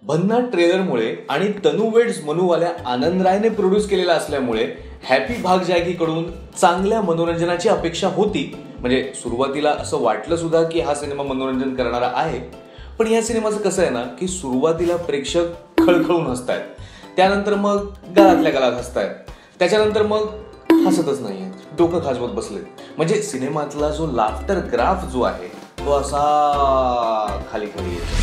भन्नाट ट्रेलरमुळे आणि तनु वेड्स मनूवाल्या आनंद रायने प्रोड्यूस केलेला असल्यामुळे हॅपी भाग जाएगी कडून चांगल्या मनोरंजनाची अपेक्षा होती. म्हणजे सुरुवातीला असं वाटलं सुद्धा की हा सिनेमा मनोरंजन करणारा आहे. पण या सिनेमाचं कसं आहे ना की सुरुवातीला प्रेक्षक खळखळून हसतायत, त्यानंतर मग गळातल्या गळात हसतायत, त्याच्यानंतर मग हसतच नाहीये, डोकं खाजवत बसलेत. म्हणजे सिनेमातला जो लाफ्टर ग्राफ जो आहे तो असा खाली खाली येतो.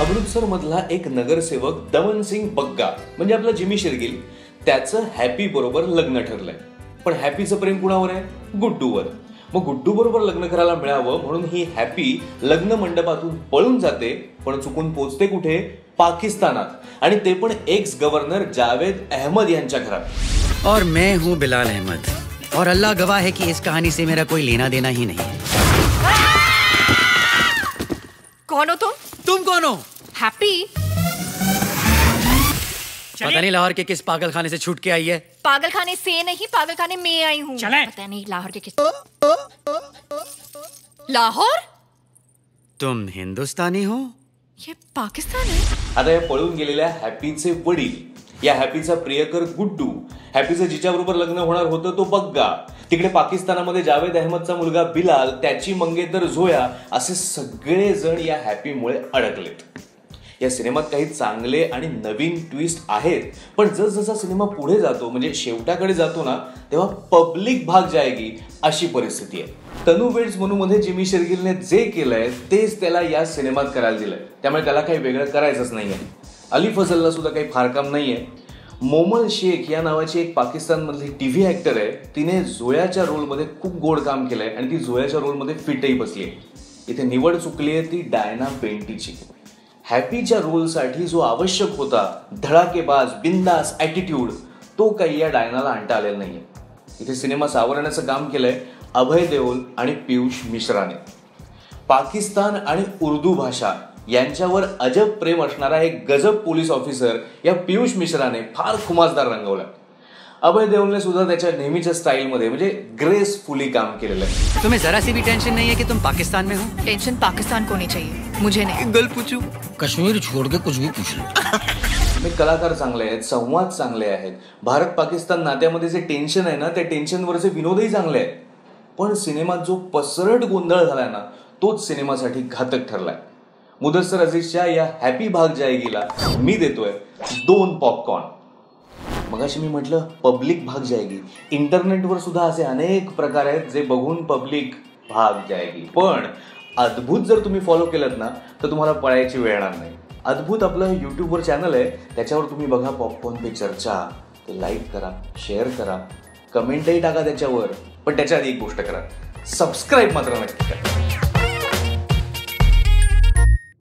अमृतसर मधला एक नगरसेवक दमन सिंग बग्गा म्हणजे आपला जिमी शेरगिल, त्याचं हॅपी बरोबर लग्न ठरलंय. पण हॅपीचं प्रेम कुणावर आहे? गुड्डूवर. मग गुड्डू बरोबर लग्न करायला मिळावं म्हणून ही हॅपी लग्न मंडपातून पळून जाते. पण चुकून पोचते कुठे? पाकिस्तानात, आणि ते पण एक्स गव्हर्नर जावेद अहमद यांच्या घरात. और मैं हूं बिलाल अहमद और अल्लाह गवाह है कि इस कहानी से मेरा कोई लेना देना ही नहीं. कौन हो तुम? तुम कौन हो? हैप्पी? पता नहीं लाहौर के किस पागलखाने से छूट के आई है. पागलखाने से नहीं, पागलखाने में आई हूँ. पता नहीं लाहौर के किस. लाहौर? तुम हिंदुस्तानी हो? ये पाकिस्तान है. आता या पळून गेलेल्या हॅपीचे वडील, या हॅपीचा प्रियकर गुड्डू, हॅपीचं जिच्याबरोबर लग्न होणार होतं तो बग्गा, तिकडे पाकिस्तानामध्ये जावेद अहमदचा मुलगा बिलाल, त्याची मंगेतर झोया, असे सगळे जण या हॅपीमुळे अडकलेत. या सिनेमात काही चांगले आणि नवीन ट्विस्ट आहेत, पण जसजसा सिनेमा पुढे जातो म्हणजे शेवटाकडे जातो ना, तेव्हा पब्लिक भाग जाएगी अशी परिस्थिती आहे. तनु वेड्स मनूमध्ये जिमी शेरगिलने जे केलंय तेच त्याला या सिनेमात करायला दिलंय, त्यामुळे त्याला काही वेगळं करायचंच नाहीये. अली फजलला सुद्धा काही फार काम नाहीये. मोमल शेख या नावाची एक पाकिस्तानमधली टीव्ही ऍक्टर आहे, तिने झोयाच्या रोलमध्ये खूप गोड काम केलंय आणि ती झोयाच्या रोलमध्ये फिटही बसली आहे. इथे निवड चुकली आहे ती डायना पेंटीची. हॅपीच्या रोलसाठी जो आवश्यक होता धडाकेबाज बिंदास ॲटिट्यूड, तो काही या डायनाला आणता आलेला नाहीये. इथे सिनेमा सावरण्याचं काम केलंय अभय देओल आणि पियुष मिश्राने. पाकिस्तान आणि उर्दू भाषा यांच्यावर अजब प्रेम असणारा एक गजब पोलीस ऑफिसर या पियुष मिश्राने फार खुमासदार रंगवला. अभय देओलने सुद्धा त्याच्या नेहमीच्या स्टाईलमध्ये म्हणजे ग्रेसफुली काम केलेलं आहे. तुम्हें जरा सी भी टेंशन नहीं है कि तुम पाकिस्तान में हो? टेंशन पाकिस्तान को नहीं चाहिए, मुझे नहीं. गल पूछू, कश्मीर छोड़ के कुछ भी पूछ लो. मी कलाकार चांगले आहेत, संवाद चांगले आहेत, भारत पाकिस्तान नात्यामध्ये जे टेन्शन आहे ना त्या टेन्शनवरचे विनोदही चांगले आहेत. पण सिनेमात जो पसरट गोंधळ झालाय ना तोच सिनेमासाठी घातक ठरलाय. मुदस्सर अजीजच्या या हॅपी भाग जाएगीला मी देतोय 2 पॉपकॉर्न. मगाशी मी म्हटलं पब्लिक भाग जाएगी, इंटरनेटवर सुद्धा असे अनेक प्रकार आहेत जे बघून पब्लिक भाग जाएगी. पण अद्भुत जर तुम्ही फॉलो केलं ना तर तुम्हाला पळायची वेळ येणार नाही. अद्भुत आपलं युट्यूबवर चॅनल आहे, त्याच्यावर तुम्ही बघा पॉपकॉर्न पे चर्चा, ते लाईक करा, शेअर करा, कमेंटही टाका त्याच्यावर. पण त्याच्या आधी एक गोष्ट करा, सबस्क्राईब मात्र नक्की करा.